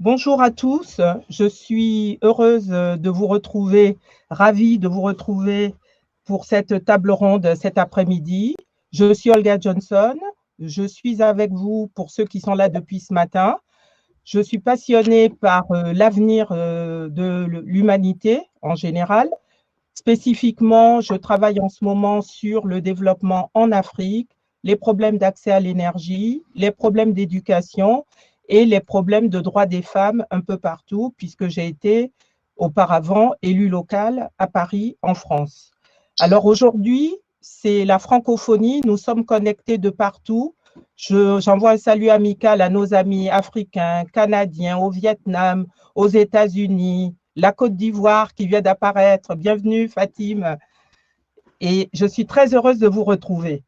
Bonjour à tous, je suis heureuse de vous retrouver, ravie de vous retrouver pour cette table ronde cet après-midi. Je suis Olga Johnson, je suis avec vous pour ceux qui sont là depuis ce matin. Je suis passionnée par l'avenir de l'humanité en général. Spécifiquement, je travaille en ce moment sur le développement en Afrique, les problèmes d'accès à l'énergie, les problèmes d'éducation et les problèmes de droits des femmes un peu partout, puisque j'ai été auparavant élue locale à Paris, en France. Alors aujourd'hui, c'est la francophonie, nous sommes connectés de partout. J'envoie un salut amical à nos amis africains, canadiens, au Vietnam, aux États-Unis, la Côte d'Ivoire qui vient d'apparaître. Bienvenue Fatim. Et je suis très heureuse de vous retrouver.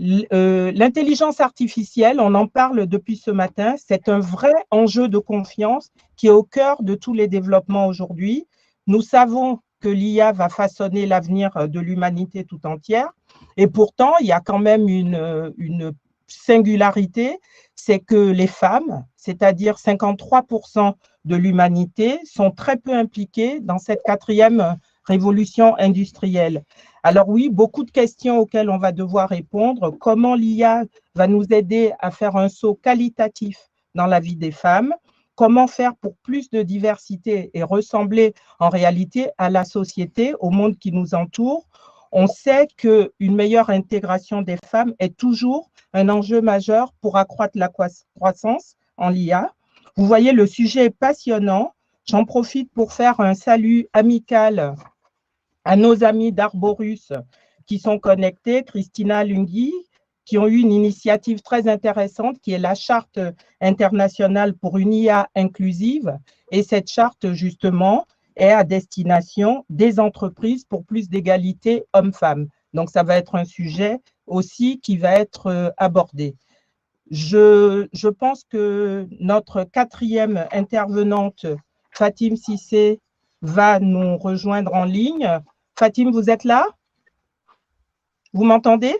L'intelligence artificielle, on en parle depuis ce matin, c'est un vrai enjeu de confiance qui est au cœur de tous les développements aujourd'hui. Nous savons que l'IA va façonner l'avenir de l'humanité tout entière. Et pourtant, il y a quand même une singularité, c'est que les femmes, c'est-à-dire 53% de l'humanité, sont très peu impliquées dans cette quatrième révolution industrielle. Alors oui, beaucoup de questions auxquelles on va devoir répondre. Comment l'IA va nous aider à faire un saut qualitatif dans la vie des femmes? Comment faire pour plus de diversité et ressembler en réalité à la société, au monde qui nous entoure? On sait qu'une meilleure intégration des femmes est toujours un enjeu majeur pour accroître la croissance en l'IA. Vous voyez, le sujet est passionnant. J'en profite pour faire un salut amical à nos amis d'Arborus qui sont connectés, Christina Lunghi, qui ont eu une initiative très intéressante qui est la charte internationale pour une IA inclusive. Et cette charte, justement, est à destination des entreprises pour plus d'égalité hommes-femmes. Donc, ça va être un sujet aussi qui va être abordé. Je pense que notre quatrième intervenante, Fatim Cissé, va nous rejoindre en ligne. Fatim, vous êtes là? Vous m'entendez?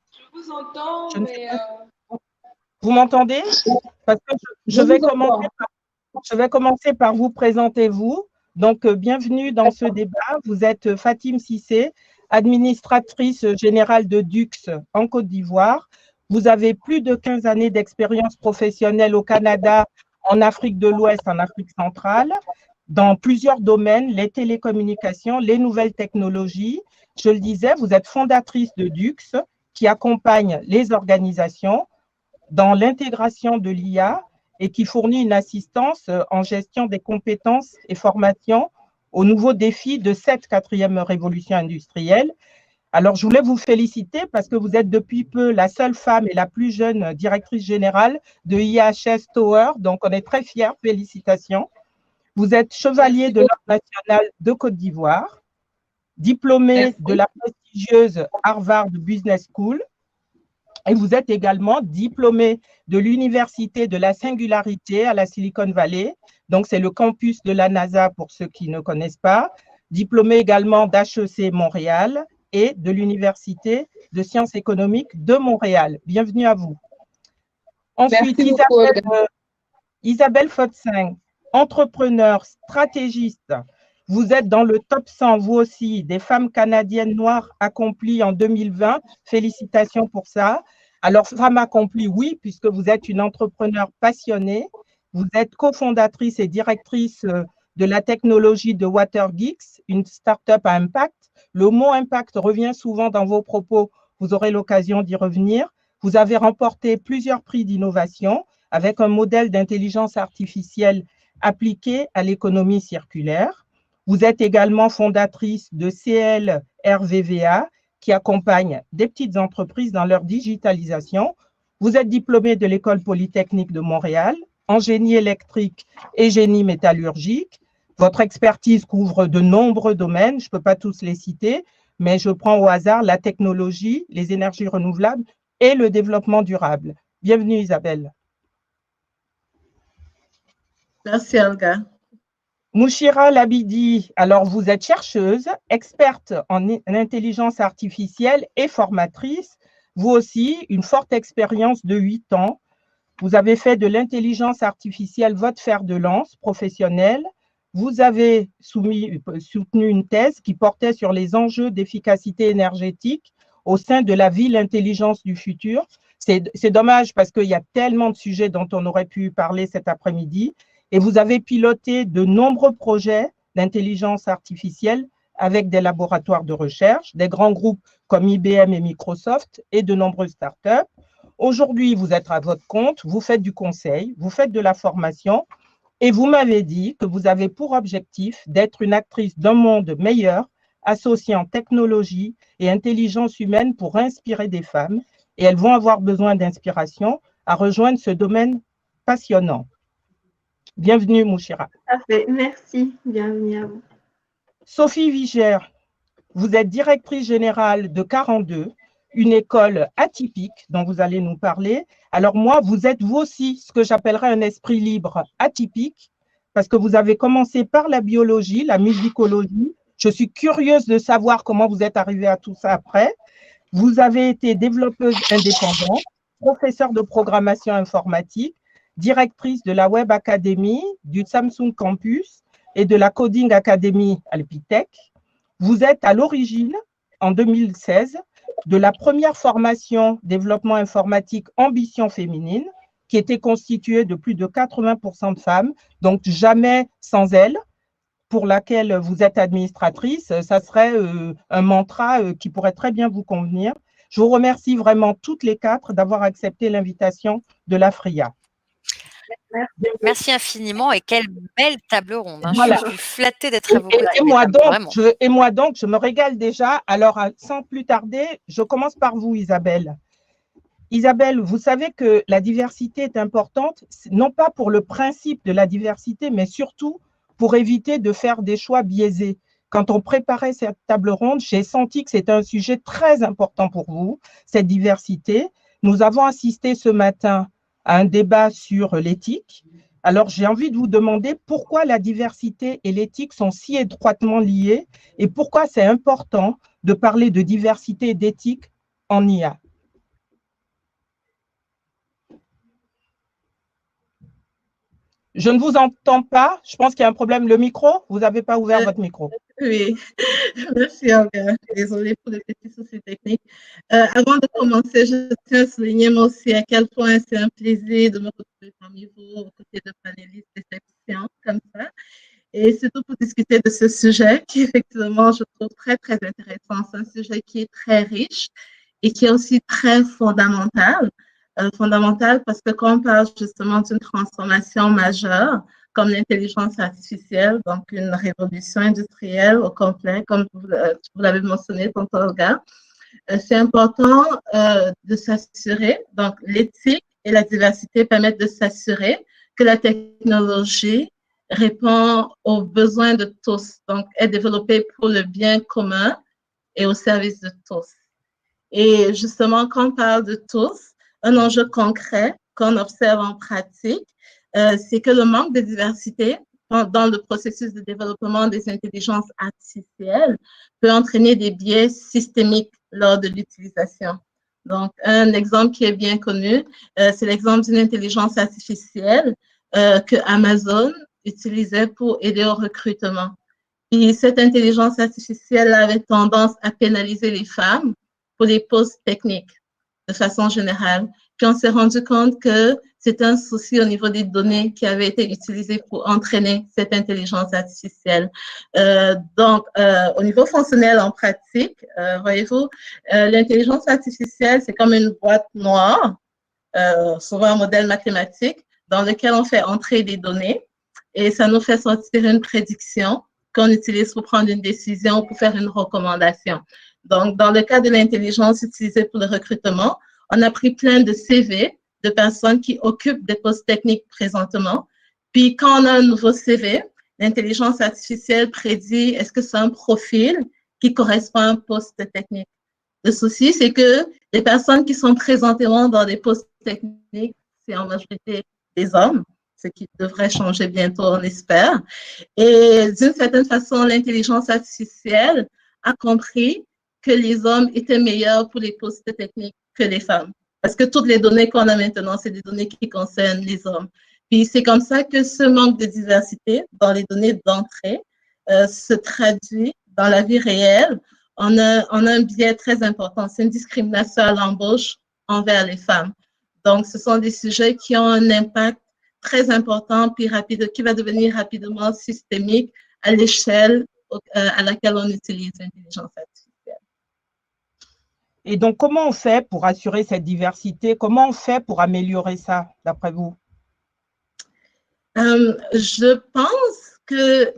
Je vous entends, mais… Vous m'entendez? Parce que je vais commencer par vous présenter vous. Donc, bienvenue dans ce débat. Vous êtes Fatim Cissé, administratrice générale de Dux en Côte d'Ivoire. Vous avez plus de 15 années d'expérience professionnelle au Canada, en Afrique de l'Ouest, en Afrique centrale, dans plusieurs domaines, les télécommunications, les nouvelles technologies. Je le disais, vous êtes fondatrice de Dux, qui accompagne les organisations dans l'intégration de l'IA et qui fournit une assistance en gestion des compétences et formations aux nouveaux défis de cette quatrième révolution industrielle. Alors, je voulais vous féliciter parce que vous êtes depuis peu la seule femme et la plus jeune directrice générale de IHS Tower. Donc, on est très fiers. Félicitations. Vous êtes chevalier de l'Ordre national de Côte d'Ivoire, diplômé de la prestigieuse Harvard Business School, et vous êtes également diplômé de l'Université de la Singularité à la Silicon Valley. Donc, c'est le campus de la NASA pour ceux qui ne connaissent pas. Diplômé également d'HEC Montréal et de l'Université de sciences économiques de Montréal. Bienvenue à vous. Ensuite, Isabelle Fotzing, entrepreneur, stratégiste. Vous êtes dans le top 100, vous aussi, des femmes canadiennes noires accomplies en 2020. Félicitations pour ça. Alors, femme accomplie, oui, puisque vous êtes une entrepreneure passionnée. Vous êtes cofondatrice et directrice de la technologie de WaterGeeks, une start-up à impact. Le mot impact revient souvent dans vos propos. Vous aurez l'occasion d'y revenir. Vous avez remporté plusieurs prix d'innovation avec un modèle d'intelligence artificielle appliqué à l'économie circulaire. Vous êtes également fondatrice de CLRVVA, qui accompagne des petites entreprises dans leur digitalisation. Vous êtes diplômée de l'École polytechnique de Montréal, en génie électrique et génie métallurgique. Votre expertise couvre de nombreux domaines, je ne peux pas tous les citer, mais je prends au hasard la technologie, les énergies renouvelables et le développement durable. Bienvenue Isabelle. Merci Olga. Mouchira Labidi, alors vous êtes chercheuse, experte en intelligence artificielle et formatrice. Vous aussi, une forte expérience de 8 ans Vous avez fait de l'intelligence artificielle votre fer de lance professionnel. Vous avez soutenu une thèse qui portait sur les enjeux d'efficacité énergétique au sein de la ville intelligence du futur. C'est dommage parce qu'il y a tellement de sujets dont on aurait pu parler cet après-midi. Et vous avez piloté de nombreux projets d'intelligence artificielle avec des laboratoires de recherche, des grands groupes comme IBM et Microsoft et de nombreuses startups. Aujourd'hui, vous êtes à votre compte, vous faites du conseil, vous faites de la formation et vous m'avez dit que vous avez pour objectif d'être une actrice d'un monde meilleur, associant technologie et intelligence humaine pour inspirer des femmes. Et elles vont avoir besoin d'inspiration à rejoindre ce domaine passionnant. Bienvenue, Mouchira. Parfait, merci. Bienvenue à vous. Sophie Vigère, vous êtes directrice générale de 42, une école atypique dont vous allez nous parler. Alors moi, vous êtes vous aussi ce que j'appellerais un esprit libre atypique, parce que vous avez commencé par la biologie, la musicologie. Je suis curieuse de savoir comment vous êtes arrivée à tout ça après. Vous avez été développeuse indépendante, professeure de programmation informatique, directrice de la Web Academy, du Samsung Campus et de la Coding Academy à l'Epitech. Vous êtes à l'origine, en 2016, de la première formation développement informatique Ambition féminine, qui était constituée de plus de 80% de femmes, donc jamais sans elles, pour laquelle vous êtes administratrice. Ça serait un mantra qui pourrait très bien vous convenir. Je vous remercie vraiment toutes les quatre d'avoir accepté l'invitation de l'AFRIA. Merci infiniment et quelle belle table ronde. Hein. Voilà. Je suis flattée d'être à vos côtés. Et moi donc, je me régale déjà. Alors, sans plus tarder, je commence par vous, Isabelle. Isabelle, vous savez que la diversité est importante, non pas pour le principe de la diversité, mais surtout pour éviter de faire des choix biaisés. Quand on préparait cette table ronde, j'ai senti que c'était un sujet très important pour vous, cette diversité. Nous avons assisté ce matin à un débat sur l'éthique. Alors, j'ai envie de vous demander pourquoi la diversité et l'éthique sont si étroitement liées et pourquoi c'est important de parler de diversité et d'éthique en IA. Je ne vous entends pas. Je pense qu'il y a un problème. Le micro, vous n'avez pas ouvert votre micro. Oui, merci Olga. Désolée pour les petits soucis techniques. Avant de commencer, je tiens à souligner moi aussi à quel point c'est un plaisir de me retrouver parmi vous, aux côtés de panélistes d'exception comme ça. Et surtout pour discuter de ce sujet qui, effectivement, je trouve très, très intéressant. C'est un sujet qui est très riche et qui est aussi très fondamental. Fondamental parce que quand on parle justement d'une transformation majeure, comme l'intelligence artificielle, donc une révolution industrielle au complet, comme vous l'avez mentionné, tonton Olga, c'est important de s'assurer, donc l'éthique et la diversité permettent de s'assurer que la technologie répond aux besoins de tous, donc est développée pour le bien commun et au service de tous. Et justement, quand on parle de tous, un enjeu concret qu'on observe en pratique, c'est que le manque de diversité dans le processus de développement des intelligences artificielles peut entraîner des biais systémiques lors de l'utilisation. Donc, un exemple qui est bien connu, c'est l'exemple d'une intelligence artificielle que Amazon utilisait pour aider au recrutement. Et cette intelligence artificielle avait tendance à pénaliser les femmes pour les postes techniques de façon générale. Puis on s'est rendu compte que c'est un souci au niveau des données qui avaient été utilisées pour entraîner cette intelligence artificielle. Donc, au niveau fonctionnel en pratique, voyez-vous, l'intelligence artificielle, c'est comme une boîte noire, souvent un modèle mathématique, dans lequel on fait entrer des données et ça nous fait sortir une prédiction qu'on utilise pour prendre une décision ou pour faire une recommandation. Donc, dans le cas de l'intelligence utilisée pour le recrutement, on a pris plein de CV de personnes qui occupent des postes techniques présentement. Puis, quand on a un nouveau CV, l'intelligence artificielle prédit est-ce que c'est un profil qui correspond à un poste technique. Le souci, c'est que les personnes qui sont présentement dans des postes techniques, c'est en majorité des hommes, ce qui devrait changer bientôt, on espère. Et d'une certaine façon, l'intelligence artificielle a compris que les hommes étaient meilleurs pour les postes techniques que les femmes. parce que toutes les données qu'on a maintenant, c'est des données qui concernent les hommes. Puis c'est comme ça que ce manque de diversité dans les données d'entrée se traduit dans la vie réelle en un biais très important. C'est une discrimination à l'embauche envers les femmes. Donc, ce sont des sujets qui ont un impact très important puis rapide, qui va devenir rapidement systémique à l'échelle à laquelle on utilise l'intelligence artificielle. Et donc, comment on fait pour assurer cette diversité? Comment on fait pour améliorer ça, d'après vous? Je pense que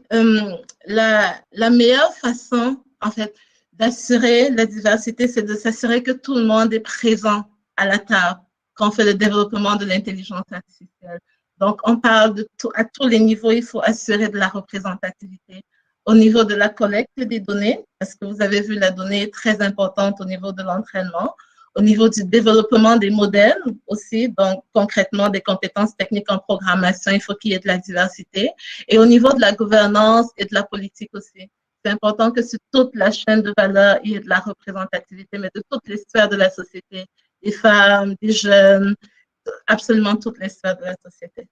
la meilleure façon, en fait, d'assurer la diversité, c'est de s'assurer que tout le monde est présent à la table quand on fait le développement de l'intelligence artificielle. Donc, on parle de tout, à tous les niveaux, il faut assurer de la représentativité. Au niveau de la collecte des données, parce que vous avez vu, la donnée est très importante au niveau de l'entraînement, au niveau du développement des modèles aussi, donc concrètement des compétences techniques en programmation, il faut qu'il y ait de la diversité. Et au niveau de la gouvernance et de la politique aussi, c'est important que sur toute la chaîne de valeur, il y ait de la représentativité, mais de toutes les sphères de la société, des femmes, des jeunes, absolument toutes les sphères de la société.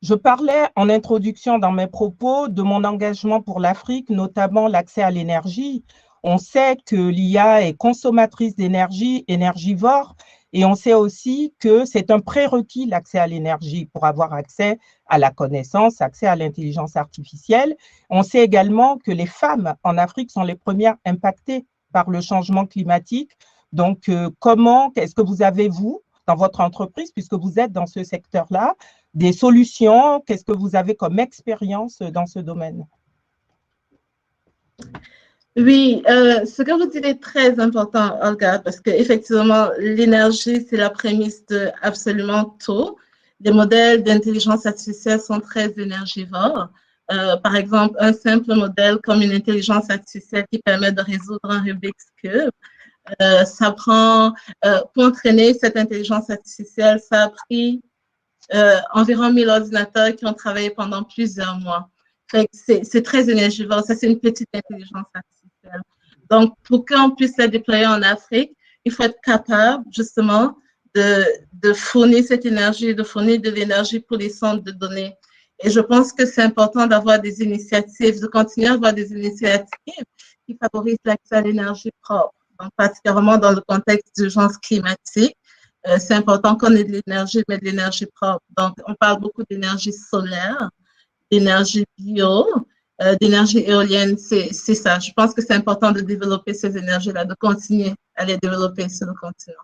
Je parlais en introduction dans mes propos de mon engagement pour l'Afrique, notamment l'accès à l'énergie. On sait que l'IA est consommatrice d'énergie, énergivore, et on sait aussi que c'est un prérequis l'accès à l'énergie pour avoir accès à la connaissance, accès à l'intelligence artificielle. On sait également que les femmes en Afrique sont les premières impactées par le changement climatique. Donc, comment, est-ce que vous avez, vous, dans votre entreprise, puisque vous êtes dans ce secteur-là, des solutions? Qu'est-ce que vous avez comme expérience dans ce domaine? Oui, ce que vous dites est très important, Olga, parce qu'effectivement, l'énergie, c'est la prémisse de absolument tout. Les modèles d'intelligence artificielle sont très énergivores. Par exemple, un simple modèle comme une intelligence artificielle qui permet de résoudre un Rubik's Cube, ça prend, pour entraîner cette intelligence artificielle, ça a pris environ 1000 ordinateurs qui ont travaillé pendant plusieurs mois. C'est très énergivore. Ça, c'est une petite intelligence artificielle. Donc, pour qu'on puisse la déployer en Afrique, il faut être capable, justement, de fournir cette énergie, de fournir de l'énergie pour les centres de données. Et je pense que c'est important d'avoir des initiatives, de continuer à avoir des initiatives qui favorisent l'accès à l'énergie propre. Donc, particulièrement dans le contexte d'urgence climatique, c'est important qu'on ait de l'énergie, mais de l'énergie propre. Donc, on parle beaucoup d'énergie solaire, d'énergie bio, d'énergie éolienne. C'est ça. Je pense que c'est important de développer ces énergies-là, de continuer à les développer sur le continent.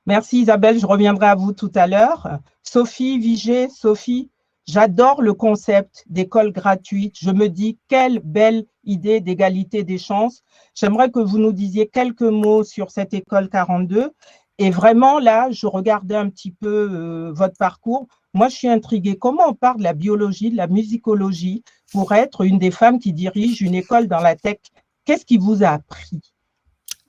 Merci Isabelle, je reviendrai à vous tout à l'heure. Sophie Vigée, Sophie, j'adore le concept d'école gratuite. Je me dis, quelle belle idée d'égalité des chances. J'aimerais que vous nous disiez quelques mots sur cette école 42. Et vraiment, là, je regardais un petit peu votre parcours. Moi, je suis intriguée. Comment on part de la biologie, de la musicologie pour être une des femmes qui dirige une école dans la tech? Qu'est-ce qui vous a appris?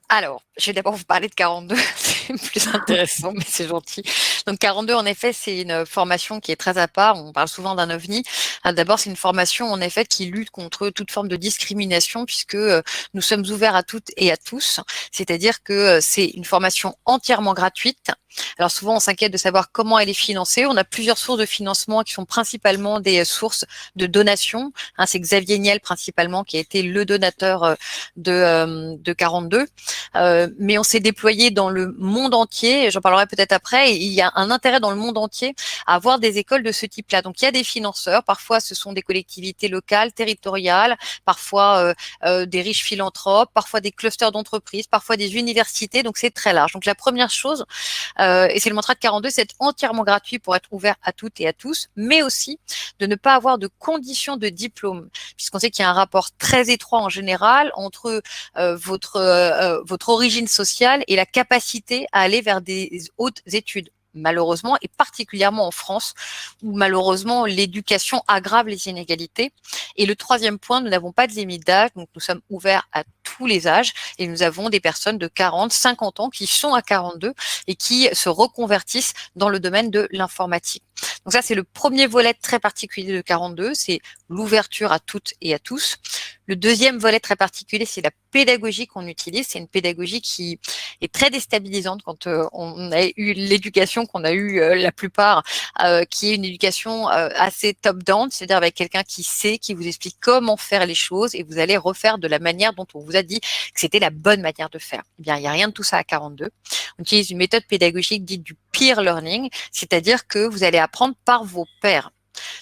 Alors, je vais d'abord vous parler de 42, c'est plus intéressant, mais c'est gentil. Donc 42, en effet, c'est une formation qui est très à part. On parle souvent d'un ovni. D'abord, c'est une formation, en effet, qui lutte contre toute forme de discrimination, puisque nous sommes ouverts à toutes et à tous. C'est-à-dire que c'est une formation entièrement gratuite. Alors souvent, on s'inquiète de savoir comment elle est financée. On a plusieurs sources de financement qui sont principalement des sources de donations. C'est Xavier Niel principalement qui a été le donateur de 42. Mais on s'est déployé dans le monde entier, et j'en parlerai peut-être après, et il y a un intérêt dans le monde entier à avoir des écoles de ce type-là. Donc il y a des financeurs, parfois ce sont des collectivités locales, territoriales, parfois des riches philanthropes, parfois des clusters d'entreprises, parfois des universités, donc c'est très large. Donc la première chose, et c'est le mantra de 42, c'est entièrement gratuit pour être ouvert à toutes et à tous, mais aussi de ne pas avoir de conditions de diplôme, puisqu'on sait qu'il y a un rapport très étroit en général entre votre origine sociale et la capacité à aller vers des hautes études. Malheureusement, et particulièrement en France, où malheureusement l'éducation aggrave les inégalités. Et le troisième point, nous n'avons pas de limite d'âge, donc nous sommes ouverts à tous les âges, et nous avons des personnes de 40, 50 ans qui sont à 42 et qui se reconvertissent dans le domaine de l'informatique. Donc ça, c'est le premier volet très particulier de 42, c'est l'ouverture à toutes et à tous. Le deuxième volet très particulier, c'est la pédagogie qu'on utilise. C'est une pédagogie qui est très déstabilisante quand on a eu l'éducation qu'on a eue la plupart, qui est une éducation assez top-down, c'est-à-dire avec quelqu'un qui sait, qui vous explique comment faire les choses et vous allez refaire de la manière dont on vous a dit que c'était la bonne manière de faire. Eh bien, il n'y a rien de tout ça à 42. On utilise une méthode pédagogique dite du peer learning, c'est-à-dire que vous allez apprendre par vos pairs.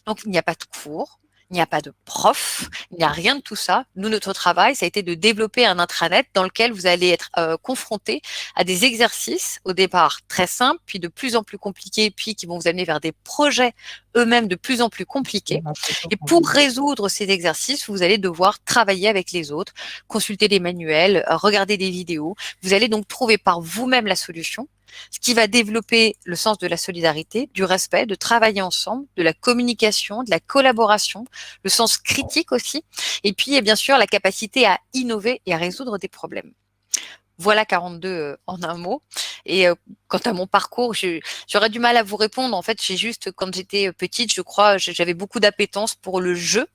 Donc, il n'y a pas de cours. Il n'y a pas de prof, il n'y a rien de tout ça. Nous, notre travail, ça a été de développer un intranet dans lequel vous allez être confrontés à des exercices, au départ très simples, puis de plus en plus compliqués, puis qui vont vous amener vers des projets eux-mêmes de plus en plus compliqués. Et pour résoudre ces exercices, vous allez devoir travailler avec les autres, consulter des manuels, regarder des vidéos. Vous allez donc trouver par vous-même la solution, ce qui va développer le sens de la solidarité, du respect, de travailler ensemble, de la communication, de la collaboration, le sens critique aussi, et puis bien sûr la capacité à innover et à résoudre des problèmes. Voilà 42 en un mot. Et quant à mon parcours, j'aurais du mal à vous répondre. En fait, j'ai juste, quand j'étais petite, je crois, j'avais beaucoup d'appétence pour le jeu.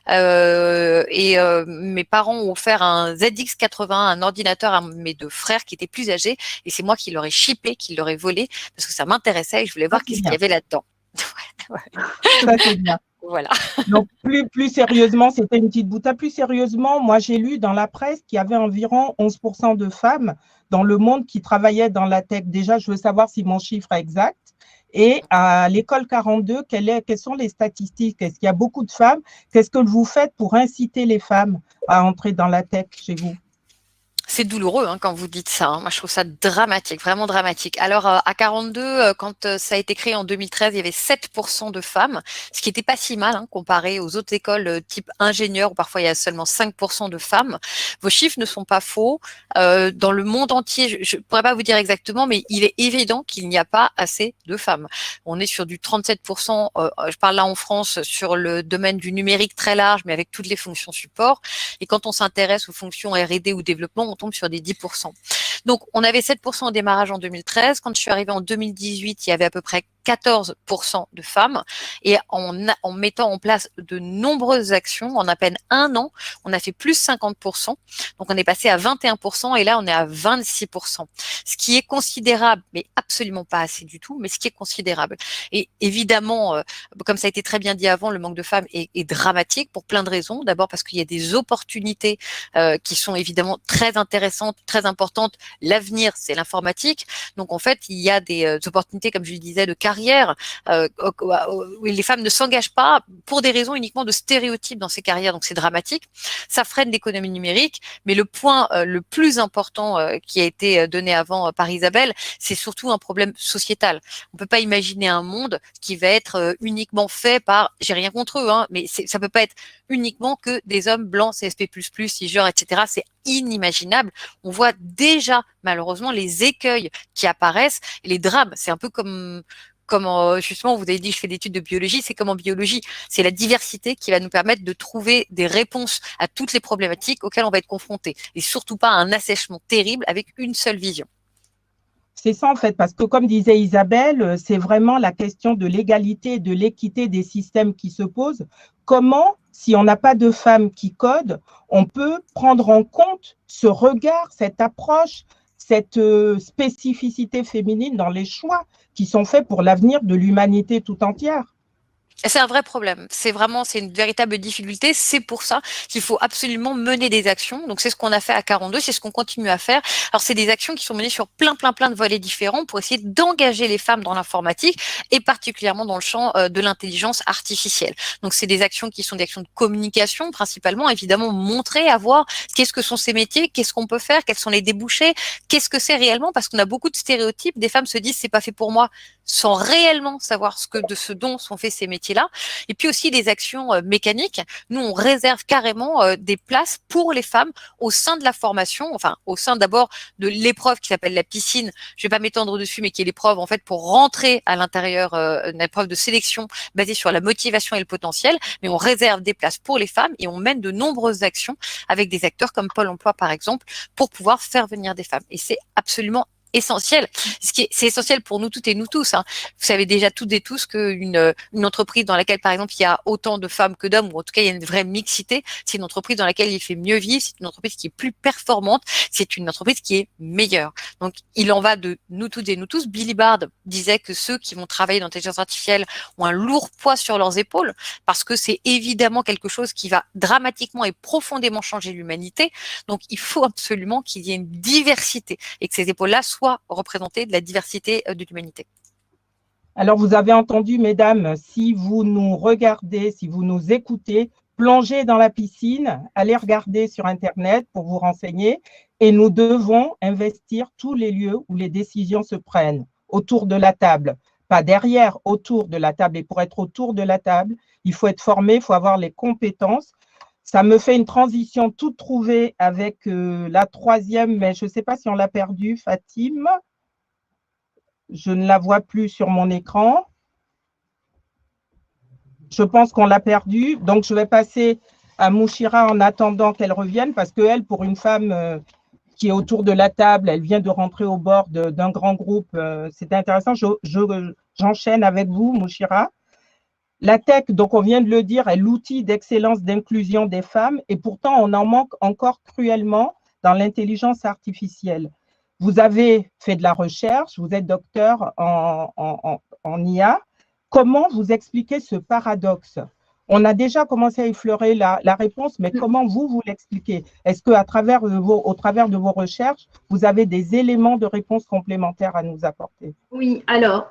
Mes parents ont offert un ZX80, un ordinateur à mes deux frères qui étaient plus âgés. Et c'est moi qui leur ai chippé, qui leur ai volé, parce que ça m'intéressait et je voulais voir qu'est-ce qu'il y avait là-dedans. Ça, c'est bien. Voilà. Donc, plus sérieusement, c'était une petite boutade. Plus sérieusement, moi, j'ai lu dans la presse qu'il y avait environ 11% de femmes dans le monde qui travaillaient dans la tech. Déjà, je veux savoir si mon chiffre est exact. Et à l'école 42, quelles sont les statistiques? Est-ce qu'il y a beaucoup de femmes? Qu'est-ce que vous faites pour inciter les femmes à entrer dans la tech chez vous? C'est douloureux quand vous dites ça. Moi, je trouve ça dramatique, vraiment dramatique. Alors, à 42, quand ça a été créé en 2013, il y avait 7% de femmes, ce qui n'était pas si mal comparé aux autres écoles type ingénieur, où parfois il y a seulement 5% de femmes. Vos chiffres ne sont pas faux. Dans le monde entier, je ne pourrais pas vous dire exactement, mais il est évident qu'il n'y a pas assez de femmes. On est sur du 37%, je parle là en France, sur le domaine du numérique très large, mais avec toutes les fonctions support. Et quand on s'intéresse aux fonctions R&D ou développement, on tombe sur des 10%. Donc, on avait 7% au démarrage en 2013. Quand je suis arrivée en 2018, il y avait à peu près 14% de femmes. Et en mettant en place de nombreuses actions, en à peine un an, on a fait plus 50%. Donc, on est passé à 21% et là, on est à 26%. Ce qui est considérable, mais absolument pas assez du tout, mais ce qui est considérable. Et évidemment, comme ça a été très bien dit avant, le manque de femmes est dramatique pour plein de raisons. D'abord parce qu'il y a des opportunités qui sont évidemment très intéressantes, très importantes. L'avenir, c'est l'informatique. Donc, en fait, il y a des opportunités, comme je le disais, de carrière, où les femmes ne s'engagent pas pour des raisons uniquement de stéréotypes dans ces carrières. Donc, c'est dramatique. Ça freine l'économie numérique. Mais le point le plus important qui a été donné avant par Isabelle, c'est surtout un problème sociétal. On peut pas imaginer un monde qui va être uniquement fait par, j'ai rien contre eux, mais ça peut pas être uniquement que des hommes blancs, CSP++, cisgenres, etc. C'est inimaginable. On voit déjà, malheureusement, les écueils qui apparaissent et les drames. C'est un peu comme justement, vous avez dit, je fais des études de biologie, c'est comme en biologie. C'est la diversité qui va nous permettre de trouver des réponses à toutes les problématiques auxquelles on va être confronté. Et surtout pas un assèchement terrible avec une seule vision. C'est ça en fait, parce que comme disait Isabelle, c'est vraiment la question de l'égalité et de l'équité des systèmes qui se posent. Comment, si on n'a pas de femmes qui codent, on peut prendre en compte ce regard, cette approche, cette spécificité féminine dans les choix qui sont faits pour l'avenir de l'humanité tout entière? C'est un vrai problème. C'est une véritable difficulté. C'est pour ça qu'il faut absolument mener des actions. Donc, c'est ce qu'on a fait à 42, c'est ce qu'on continue à faire. Alors, c'est des actions qui sont menées sur plein de volets différents pour essayer d'engager les femmes dans l'informatique et particulièrement dans le champ de l'intelligence artificielle. Donc, c'est des actions qui sont des actions de communication, principalement, évidemment, montrer, avoir qu'est-ce que sont ces métiers, qu'est-ce qu'on peut faire, quels sont les débouchés, qu'est-ce que c'est réellement, parce qu'on a beaucoup de stéréotypes. Des femmes se disent, c'est pas fait pour moi, sans réellement savoir de ce dont sont faits ces métiers-là. Et puis aussi des actions mécaniques. Nous, on réserve carrément des places pour les femmes au sein de la formation, enfin au sein d'abord de l'épreuve qui s'appelle la piscine. Je vais pas m'étendre dessus, mais qui est l'épreuve en fait pour rentrer à l'intérieur d'une épreuve de sélection basée sur la motivation et le potentiel. Mais on réserve des places pour les femmes et on mène de nombreuses actions avec des acteurs comme Pôle emploi par exemple pour pouvoir faire venir des femmes. Et c'est absolument essentiel. C'est essentiel pour nous toutes et nous tous. Hein. Vous savez déjà toutes et tous qu'une entreprise dans laquelle, par exemple, il y a autant de femmes que d'hommes, ou en tout cas, il y a une vraie mixité, c'est une entreprise dans laquelle il fait mieux vivre, c'est une entreprise qui est plus performante, c'est une entreprise qui est meilleure. Donc, il en va de nous toutes et nous tous. Billy Bard disait que ceux qui vont travailler dans l'intelligence artificielle ont un lourd poids sur leurs épaules, parce que c'est évidemment quelque chose qui va dramatiquement et profondément changer l'humanité. Donc, il faut absolument qu'il y ait une diversité et que ces épaules-là soient représentées de la diversité de l'humanité. Alors, vous avez entendu, mesdames, si vous nous regardez, si vous nous écoutez, plongez dans la piscine, allez regarder sur Internet pour vous renseigner et nous devons investir tous les lieux où les décisions se prennent, autour de la table, pas derrière, autour de la table. Et pour être autour de la table, il faut être formé, il faut avoir les compétences. Ça me fait une transition toute trouvée avec la troisième, mais je ne sais pas si on l'a perdue, Fatim. Je ne la vois plus sur mon écran. Je pense qu'on l'a perdue. Donc, je vais passer à Mouchira en attendant qu'elle revienne parce qu'elle, pour une femme qui est autour de la table, elle vient de rentrer au bord d'un grand groupe. C'est intéressant. J'enchaîne avec vous, Mouchira. La tech, donc on vient de le dire, est l'outil d'excellence d'inclusion des femmes et pourtant on en manque encore cruellement dans l'intelligence artificielle. Vous avez fait de la recherche, vous êtes docteur en IA. Comment vous expliquez ce paradoxe? On a déjà commencé à effleurer la réponse, mais comment vous l'expliquez? Est-ce qu'au travers de vos recherches, vous avez des éléments de réponse complémentaires à nous apporter? Oui, alors,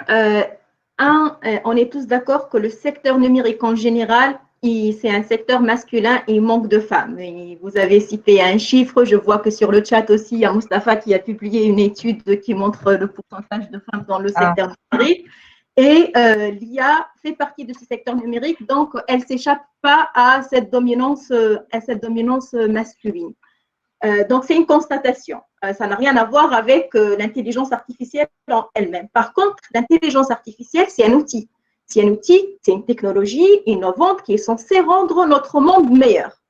on est tous d'accord que le secteur numérique en général, c'est un secteur masculin et il manque de femmes. Et vous avez cité un chiffre, je vois que sur le chat aussi, il y a Mustapha qui a publié une étude qui montre le pourcentage de femmes dans le secteur numérique. Et l'IA fait partie de ce secteur numérique, donc elle ne s'échappe pas à cette dominance masculine. Donc, c'est une constatation. Ça n'a rien à voir avec l'intelligence artificielle en elle-même. Par contre, l'intelligence artificielle, c'est un outil. C'est un outil, c'est une technologie innovante qui est censée rendre notre monde meilleur.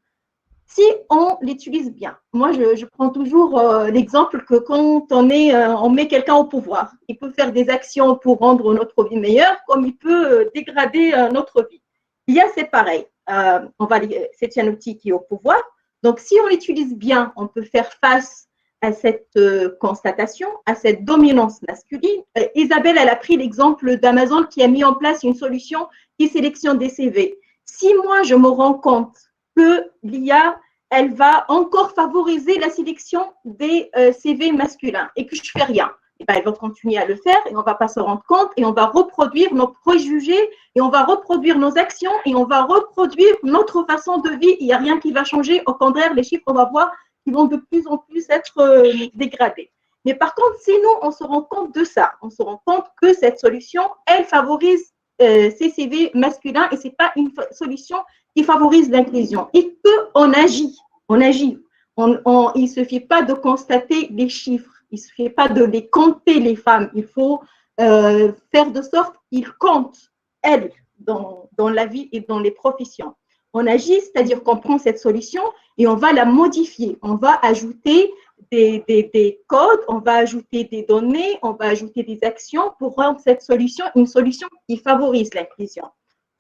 Si on l'utilise bien. Moi, je prends toujours l'exemple que quand on met quelqu'un au pouvoir, il peut faire des actions pour rendre notre vie meilleure, comme il peut dégrader notre vie. L'IA, c'est pareil. C'est un outil qui est au pouvoir. Donc, si on l'utilise bien, on peut faire face à cette constatation, à cette dominance masculine. Isabelle, elle a pris l'exemple d'Amazon qui a mis en place une solution qui sélectionne des CV. Si moi, je me rends compte que l'IA, elle va encore favoriser la sélection des CV masculins et que je ne fais rien, et ben, elle va continuer à le faire et on ne va pas se rendre compte et on va reproduire nos préjugés et on va reproduire nos actions et on va reproduire notre façon de vie. Il n'y a rien qui va changer. Au contraire, les chiffres, on va voir qu'ils vont de plus en plus être dégradés. Mais par contre, si nous, on se rend compte de ça, on se rend compte que cette solution, elle favorise ces CV masculins et ce n'est pas une solution qui favorise l'inclusion et qu'on agit. On agit. Il ne suffit pas de constater les chiffres. Il ne suffit pas de les compter, les femmes. Il faut faire de sorte qu'ils comptent, elles, dans la vie et dans les professions. On agit, c'est-à-dire qu'on prend cette solution et on va la modifier. On va ajouter des codes, on va ajouter des données, on va ajouter des actions pour rendre cette solution une solution qui favorise l'inclusion.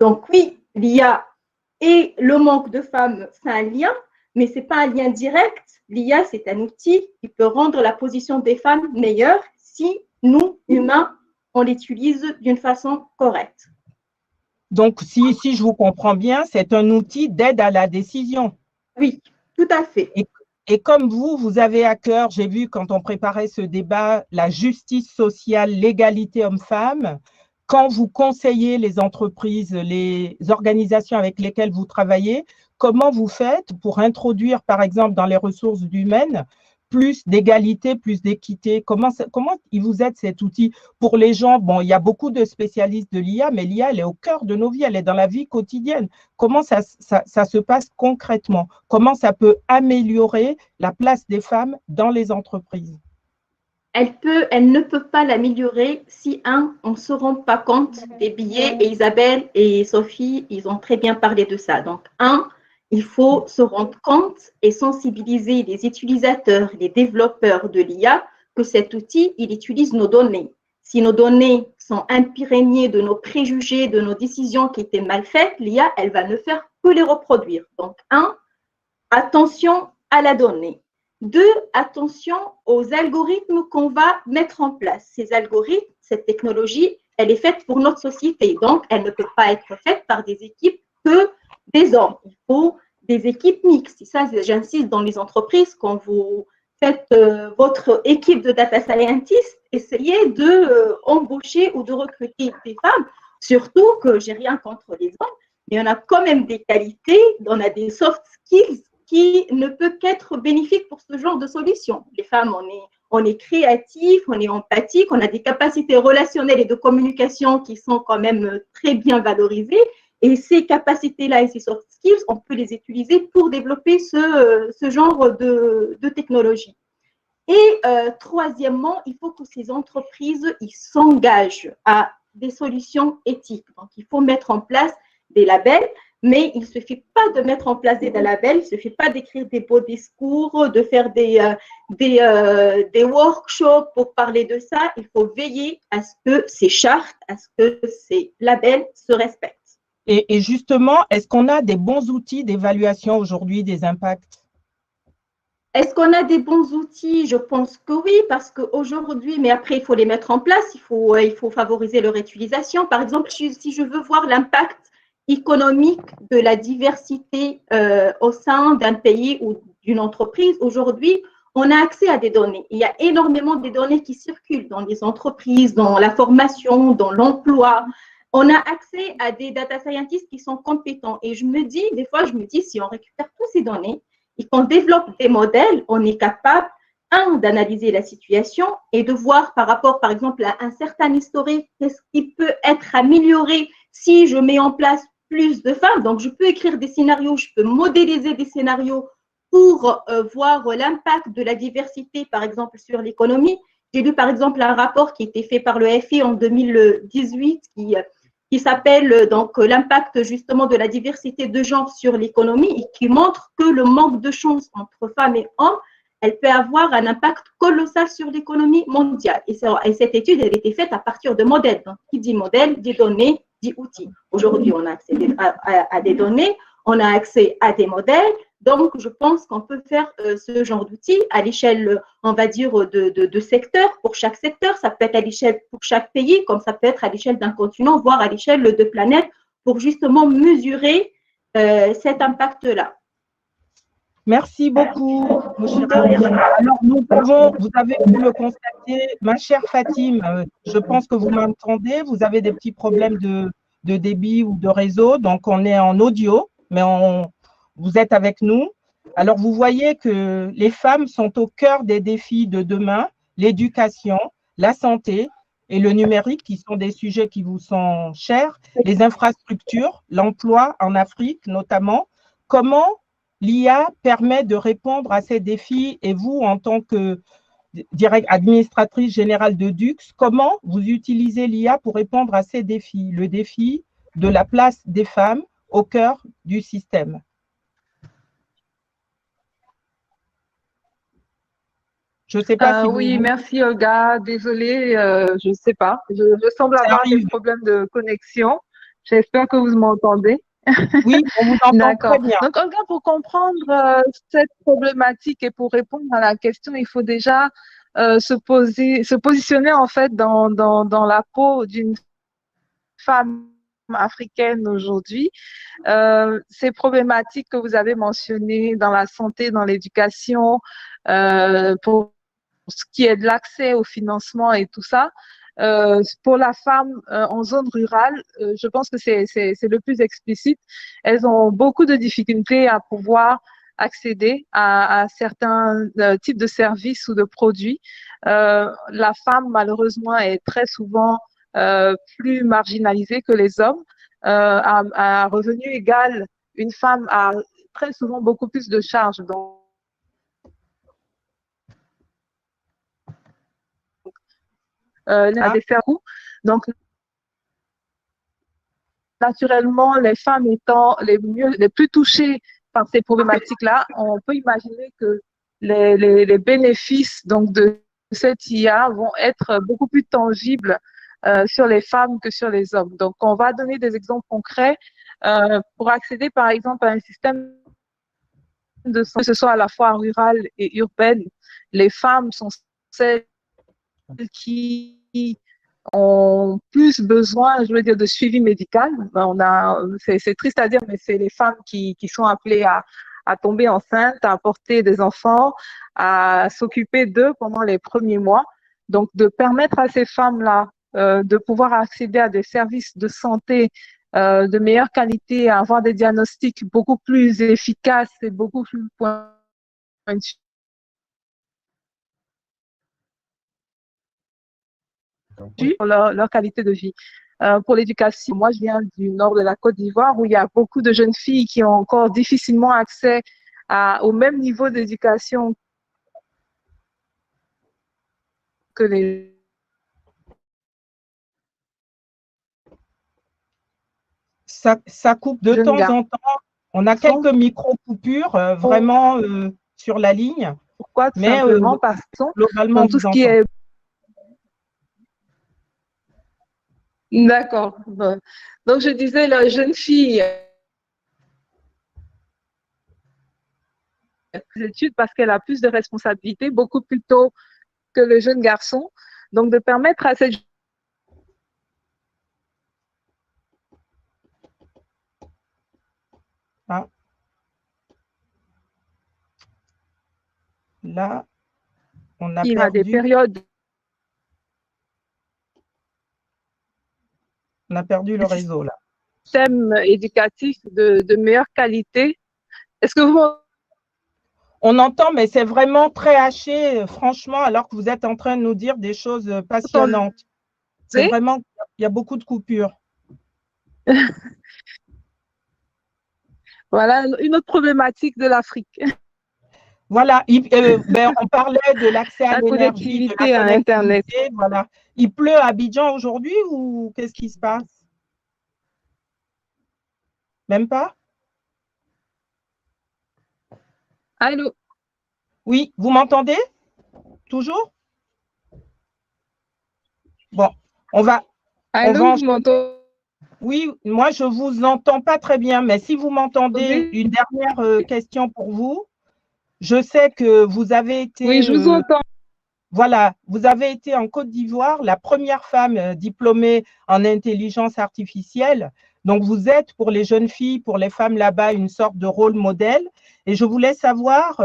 Donc oui, l'IA et le manque de femmes, c'est un lien, mais ce n'est pas un lien direct. L'IA, c'est un outil qui peut rendre la position des femmes meilleure si nous, humains, on l'utilise d'une façon correcte. Donc, si je vous comprends bien, c'est un outil d'aide à la décision. Oui, tout à fait. Et comme vous avez à cœur, j'ai vu quand on préparait ce débat, la justice sociale, l'égalité homme-femme, quand vous conseillez les entreprises, les organisations avec lesquelles vous travaillez, comment vous faites pour introduire, par exemple, dans les ressources humaines, plus d'égalité, plus d'équité? Comment il vous aide cet outil pour les gens? Bon, il y a beaucoup de spécialistes de l'IA, mais l'IA, elle est au cœur de nos vies, elle est dans la vie quotidienne. Comment ça se passe concrètement? Comment ça peut améliorer la place des femmes dans les entreprises? Elle ne peut pas l'améliorer si, on ne se rend pas compte des biais, et Isabelle et Sophie, ils ont très bien parlé de ça. Donc, il faut se rendre compte et sensibiliser les utilisateurs, les développeurs de l'IA, que cet outil, il utilise nos données. Si nos données sont imprégnées de nos préjugés, de nos décisions qui étaient mal faites, l'IA, elle va ne faire que les reproduire. Donc, attention à la donnée. 2, attention aux algorithmes qu'on va mettre en place. Ces algorithmes, cette technologie, elle est faite pour notre société. Donc, elle ne peut pas être faite par des équipes que des hommes. Il faut des équipes mixtes. Et ça, j'insiste dans les entreprises, quand vous faites votre équipe de data scientists, essayez de embaucher ou de recruter des femmes. Surtout que j'ai rien contre les hommes, mais on a quand même des qualités, on a des soft skills qui ne peut qu'être bénéfique pour ce genre de solution. Les femmes, on est créatifs, on est empathique, on a des capacités relationnelles et de communication qui sont quand même très bien valorisées. Et ces capacités-là et ces soft skills, on peut les utiliser pour développer ce genre de technologie. Et troisièmement, il faut que ces entreprises s'engagent à des solutions éthiques. Donc, il faut mettre en place des labels, mais il ne suffit pas de mettre en place des labels, il ne suffit pas d'écrire des beaux discours, de faire des workshops pour parler de ça. Il faut veiller à ce que ces chartes, à ce que ces labels se respectent. Et justement, est-ce qu'on a des bons outils d'évaluation aujourd'hui des impacts? Est-ce qu'on a des bons outils? Je pense que oui, parce qu'aujourd'hui, mais après, il faut les mettre en place, il faut favoriser leur utilisation. Par exemple, si je veux voir l'impact économique de la diversité au sein d'un pays ou d'une entreprise, aujourd'hui, on a accès à des données. Il y a énormément de données qui circulent dans les entreprises, dans la formation, dans l'emploi. On a accès à des data scientists qui sont compétents. Et des fois, je me dis, si on récupère toutes ces données et qu'on développe des modèles, on est capable, d'analyser la situation et de voir par rapport, par exemple, à un certain historique, qu'est-ce qui peut être amélioré si je mets en place plus de femmes. Donc, je peux écrire des scénarios, je peux modéliser des scénarios pour voir l'impact de la diversité, par exemple, sur l'économie. J'ai lu, par exemple, un rapport qui a été fait par le FI en 2018 qui s'appelle donc l'impact justement de la diversité de genre sur l'économie et qui montre que le manque de chance entre femmes et hommes, elle peut avoir un impact colossal sur l'économie mondiale. Et cette étude, elle a été faite à partir de modèles. Donc, qui dit modèle, dit données, dit outils. Aujourd'hui, on a accès à des données, on a accès à des modèles. Donc, je pense qu'on peut faire ce genre d'outils à l'échelle, on va dire, de secteur. Pour chaque secteur, ça peut être à l'échelle pour chaque pays, comme ça peut être à l'échelle d'un continent, voire à l'échelle de planète, pour justement mesurer cet impact-là. Merci beaucoup, mon cher ami. Alors, vous avez pu le constater, ma chère Fatime, je pense que vous m'entendez, vous avez des petits problèmes de débit ou de réseau, donc on est en audio, mais vous êtes avec nous. Alors, vous voyez que les femmes sont au cœur des défis de demain, l'éducation, la santé et le numérique, qui sont des sujets qui vous sont chers, les infrastructures, l'emploi en Afrique notamment. Comment l'IA permet de répondre à ces défis et vous, en tant que administratrice générale de Dux, comment vous utilisez l'IA pour répondre à ces défis, le défi de la place des femmes au cœur du système? Je ne sais pas si oui, merci Olga. Désolée, je ne sais pas. Je semble avoir des problèmes de connexion. J'espère que vous m'entendez. Oui, on vous entend très bien. Donc, Olga, pour comprendre cette problématique et pour répondre à la question, il faut déjà se positionner en fait dans la peau d'une femme africaine aujourd'hui. Ces problématiques que vous avez mentionnées dans la santé, dans l'éducation, pour ce qui est de l'accès au financement et tout ça, pour la femme en zone rurale, je pense que c'est le plus explicite. Elles ont beaucoup de difficultés à pouvoir accéder à certains types de services ou de produits. La femme, malheureusement, est très souvent plus marginalisée que les hommes. À revenu égal, une femme a très souvent beaucoup plus de charges. Donc, à des faire-coups. Donc, naturellement, les femmes étant les plus touchées par ces problématiques-là, on peut imaginer que les bénéfices donc de cette IA vont être beaucoup plus tangibles sur les femmes que sur les hommes. Donc, on va donner des exemples concrets pour accéder, par exemple, à un système de santé, que ce soit à la fois rurale et urbaine. Les femmes sont celles qui ont plus besoin, je veux dire, de suivi médical. C'est triste à dire, mais c'est les femmes qui sont appelées à tomber enceinte, à porter des enfants, à s'occuper d'eux pendant les premiers mois. Donc, de permettre à ces femmes-là de pouvoir accéder à des services de santé de meilleure qualité, à avoir des diagnostics beaucoup plus efficaces et beaucoup plus pointus pour leur qualité de vie. Pour l'éducation, moi je viens du nord de la Côte d'Ivoire où il y a beaucoup de jeunes filles qui ont encore difficilement accès au même niveau d'éducation que les Ça coupe de jeunes temps garçons. en temps. On a quelques micro-coupures vraiment sur la ligne. Pourquoi? Tout mais simplement parce que globalement, dans tout ce qui est... D'accord. Donc, je disais, la jeune fille études parce qu'elle a plus de responsabilités, beaucoup plus tôt que le jeune garçon. Donc, de permettre à cette Là, on a des perdu. périodes. On a perdu le réseau là. Système éducatif de meilleure qualité. Est-ce que vous... On entend, mais c'est vraiment très haché, franchement, alors que vous êtes en train de nous dire des choses passionnantes. C'est vraiment, il y a beaucoup de coupures. Voilà une autre problématique de l'Afrique. Voilà, on parlait de l'accès à l'énergie, de la à Internet. Voilà. Il pleut à Abidjan aujourd'hui ou qu'est-ce qui se passe? Même pas? Allô? Oui, vous m'entendez? Toujours? Bon, on va... Allô, vous m'entendez? Oui, moi, je ne vous entends pas très bien, mais si vous m'entendez, une dernière question pour vous. Je sais que vous avez été… Oui, je vous entends. Voilà, vous avez été en Côte d'Ivoire la première femme diplômée en intelligence artificielle. Donc, vous êtes pour les jeunes filles, pour les femmes là-bas, une sorte de rôle modèle. Et je voulais savoir,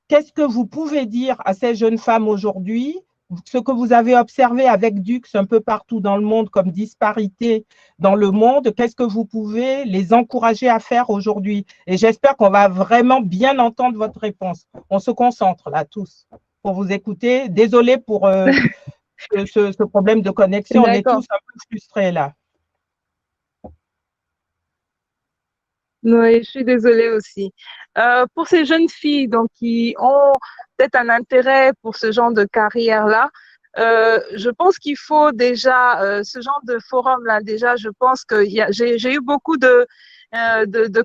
qu'est-ce que vous pouvez dire à ces jeunes femmes aujourd'hui, ce que vous avez observé avec Dux un peu partout dans le monde comme disparité dans le monde, qu'est-ce que vous pouvez les encourager à faire aujourd'hui? Et j'espère qu'on va vraiment bien entendre votre réponse. On se concentre là tous pour vous écouter. Désolée pour ce problème de connexion, on est tous un peu frustrés là. Oui, je suis désolée aussi. Pour ces jeunes filles donc, qui ont peut-être un intérêt pour ce genre de carrière-là, je pense qu'il faut déjà, ce genre de forum-là, déjà, je pense que j'ai eu beaucoup de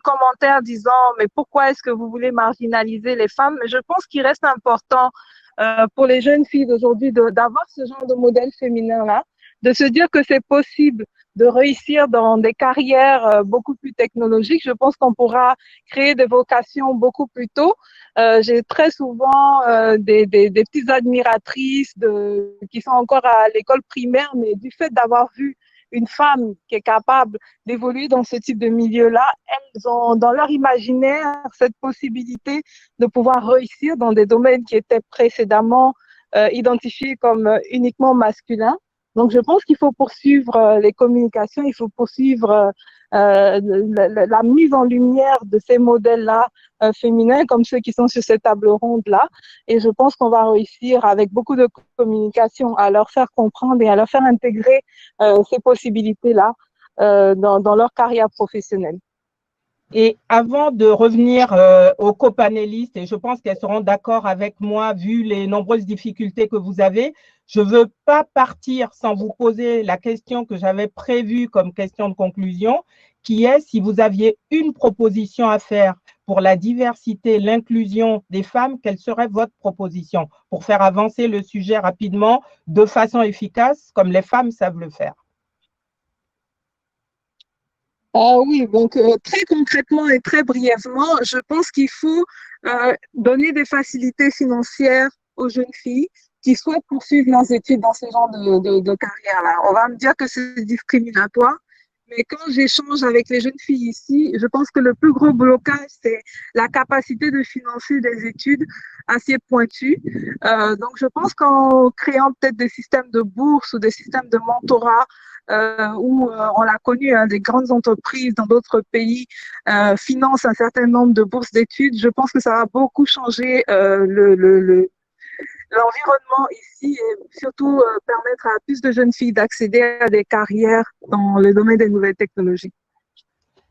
commentaires disant « mais pourquoi est-ce que vous voulez marginaliser les femmes ?» Mais je pense qu'il reste important pour les jeunes filles d'aujourd'hui d'avoir ce genre de modèle féminin-là, de se dire que c'est possible de réussir dans des carrières beaucoup plus technologiques. Je pense qu'on pourra créer des vocations beaucoup plus tôt. J'ai très souvent des petites admiratrices qui sont encore à l'école primaire, mais du fait d'avoir vu une femme qui est capable d'évoluer dans ce type de milieu-là, elles ont dans leur imaginaire cette possibilité de pouvoir réussir dans des domaines qui étaient précédemment identifiés comme uniquement masculins. Donc, je pense qu'il faut poursuivre les communications, il faut poursuivre la mise en lumière de ces modèles-là féminins, comme ceux qui sont sur cette table ronde-là. Et je pense qu'on va réussir, avec beaucoup de communication, à leur faire comprendre et à leur faire intégrer ces possibilités-là dans leur carrière professionnelle. Et avant de revenir aux copanélistes, et je pense qu'elles seront d'accord avec moi vu les nombreuses difficultés que vous avez, je ne veux pas partir sans vous poser la question que j'avais prévue comme question de conclusion, qui est si vous aviez une proposition à faire pour la diversité, l'inclusion des femmes, quelle serait votre proposition pour faire avancer le sujet rapidement, de façon efficace, comme les femmes savent le faire? Ah oui, donc très concrètement et très brièvement, je pense qu'il faut donner des facilités financières aux jeunes filles qui souhaitent poursuivre leurs études dans ce genre de carrière-là. On va me dire que c'est discriminatoire, mais quand j'échange avec les jeunes filles ici, je pense que le plus gros blocage, c'est la capacité de financer des études assez pointues. Donc je pense qu'en créant peut-être des systèmes de bourse ou des systèmes de mentorat, où on l'a connu, hein, des grandes entreprises dans d'autres pays financent un certain nombre de bourses d'études. Je pense que ça va beaucoup changer l'environnement ici et surtout permettre à plus de jeunes filles d'accéder à des carrières dans le domaine des nouvelles technologies.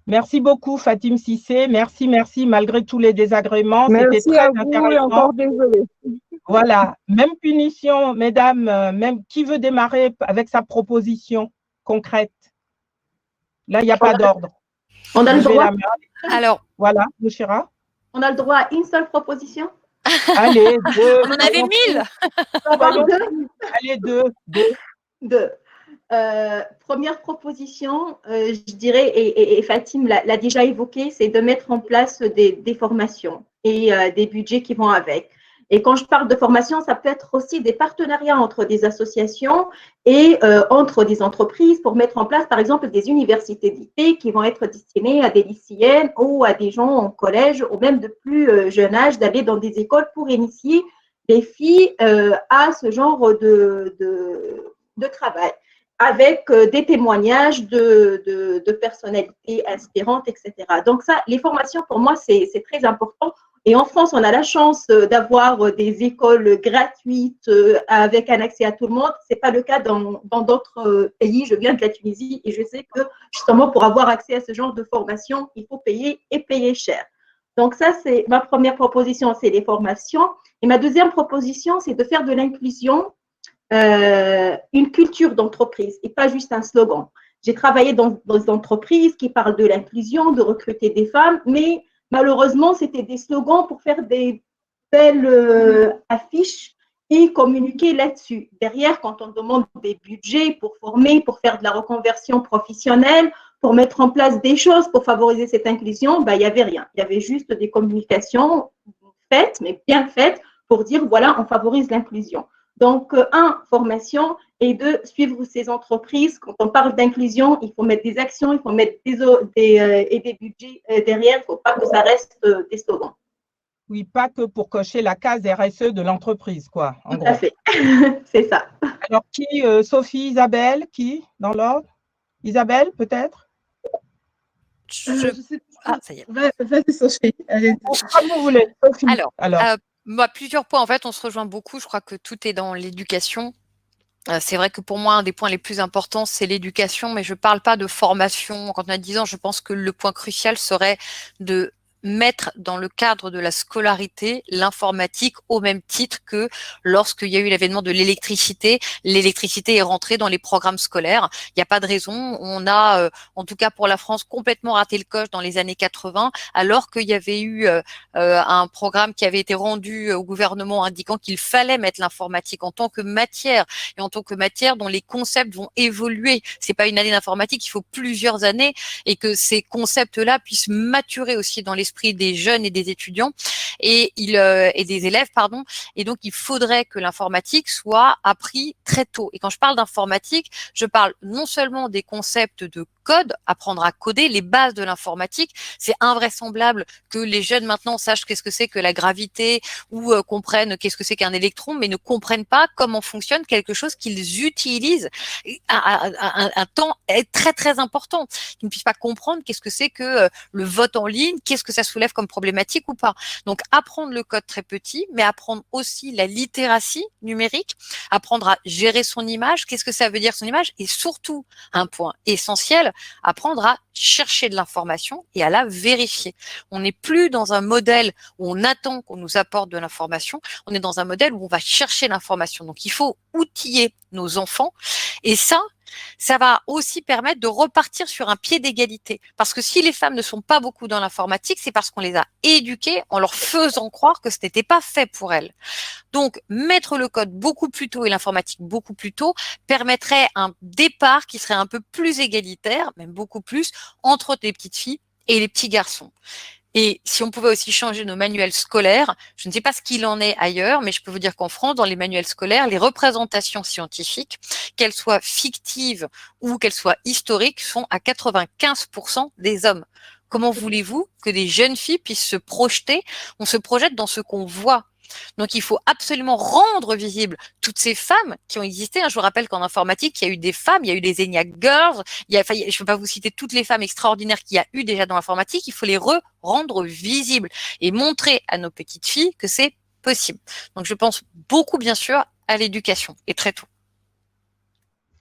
Merci beaucoup, Fatim Cissé. Merci, malgré tous les désagréments. C'était Merci très à vous intéressant. et encore désolée. Voilà, même punition, mesdames, même qui veut démarrer avec sa proposition concrète? Là, il n'y a pas d'ordre. On a le droit. Alors, voilà, Mouchira. On a le droit à une seule proposition. Allez, deux. on en avait 1000. Allez, deux. Première proposition, je dirais, et Fatim l'a déjà évoqué, c'est de mettre en place des formations et des budgets qui vont avec. Et quand je parle de formation, ça peut être aussi des partenariats entre des associations et entre des entreprises pour mettre en place, par exemple, des universités d'IT qui vont être destinées à des lycéennes ou à des gens en collège ou même de plus jeune âge d'aller dans des écoles pour initier les filles à ce genre de travail, avec des témoignages de personnalités inspirantes, etc. Donc ça, les formations, pour moi, c'est très important. Et en France, on a la chance d'avoir des écoles gratuites avec un accès à tout le monde. Ce n'est pas le cas dans d'autres pays. Je viens de la Tunisie et je sais que justement, pour avoir accès à ce genre de formation, il faut payer et payer cher. Donc ça, c'est ma première proposition, c'est les formations. Et ma deuxième proposition, c'est de faire de l'inclusion une culture d'entreprise et pas juste un slogan. J'ai travaillé dans des entreprises qui parlent de l'inclusion, de recruter des femmes, mais malheureusement, c'était des slogans pour faire des belles affiches et communiquer là-dessus. Derrière, quand on demande des budgets pour former, pour faire de la reconversion professionnelle, pour mettre en place des choses pour favoriser cette inclusion, il n'y avait rien. Il y avait juste des communications faites, mais bien faites, pour dire, voilà, on favorise l'inclusion. Donc, formation, et deux, suivre ces entreprises. Quand on parle d'inclusion, il faut mettre des actions, il faut mettre des budgets derrière. Il ne faut pas que ça reste des slogans. Oui, pas que pour cocher la case RSE de l'entreprise, quoi. Tout à fait, c'est ça. Alors, qui, Sophie, Isabelle, qui, dans l'ordre? Isabelle, peut-être? Je sais pas. Ah, ça y est. Vas-y, Sophie. Allez. Comme vous voulez, Sophie. Alors. Moi, plusieurs points, en fait, on se rejoint beaucoup. Je crois que tout est dans l'éducation. C'est vrai que pour moi, un des points les plus importants, c'est l'éducation, mais je ne parle pas de formation. Quand on a 10 ans, je pense que le point crucial serait de mettre dans le cadre de la scolarité l'informatique au même titre que lorsqu'il y a eu l'avènement de l'électricité. L'électricité est rentrée dans les programmes scolaires. Il n'y a pas de raison. On a, en tout cas pour la France, complètement raté le coche dans les années 80, alors qu'il y avait eu un programme qui avait été rendu au gouvernement indiquant qu'il fallait mettre l'informatique en tant que matière et en tant que matière dont les concepts vont évoluer. C'est pas une année d'informatique, il faut plusieurs années et que ces concepts-là puissent maturer aussi dans l'esprit des jeunes et des étudiants et des élèves, pardon. Et donc, il faudrait que l'informatique soit appris très tôt. Et quand je parle d'informatique, je parle non seulement des concepts de code, apprendre à coder, les bases de l'informatique. C'est invraisemblable que les jeunes maintenant sachent qu'est-ce que c'est que la gravité ou comprennent qu'est-ce que c'est qu'un électron, mais ne comprennent pas comment fonctionne quelque chose qu'ils utilisent à un temps très, très important. Ils ne puissent pas comprendre qu'est-ce que c'est que le vote en ligne, qu'est-ce que ça soulève comme problématique ou pas. Donc, apprendre le code très petit, mais apprendre aussi la littératie numérique, apprendre à gérer son image, qu'est-ce que ça veut dire son image, et surtout, un point essentiel, apprendre à chercher de l'information et à la vérifier. On n'est plus dans un modèle où on attend qu'on nous apporte de l'information, on est dans un modèle où on va chercher l'information. Donc, il faut outiller nos enfants et ça, ça va aussi permettre de repartir sur un pied d'égalité. Parce que si les femmes ne sont pas beaucoup dans l'informatique, c'est parce qu'on les a éduquées en leur faisant croire que ce n'était pas fait pour elles. Donc, mettre le code beaucoup plus tôt et l'informatique beaucoup plus tôt permettrait un départ qui serait un peu plus égalitaire, même beaucoup plus, entre les petites filles et les petits garçons. Et si on pouvait aussi changer nos manuels scolaires, je ne sais pas ce qu'il en est ailleurs, mais je peux vous dire qu'en France, dans les manuels scolaires, les représentations scientifiques, qu'elles soient fictives ou qu'elles soient historiques, sont à 95% des hommes. Comment voulez-vous que des jeunes filles puissent se projeter? On se projette dans ce qu'on voit. Donc, il faut absolument rendre visible toutes ces femmes qui ont existé. Je vous rappelle qu'en informatique, il y a eu des femmes, il y a eu des ENIAC Girls, je ne peux pas vous citer toutes les femmes extraordinaires qu'il y a eu déjà dans l'informatique. Il faut les rendre visibles et montrer à nos petites filles que c'est possible. Donc, je pense beaucoup, bien sûr, à l'éducation et très tôt.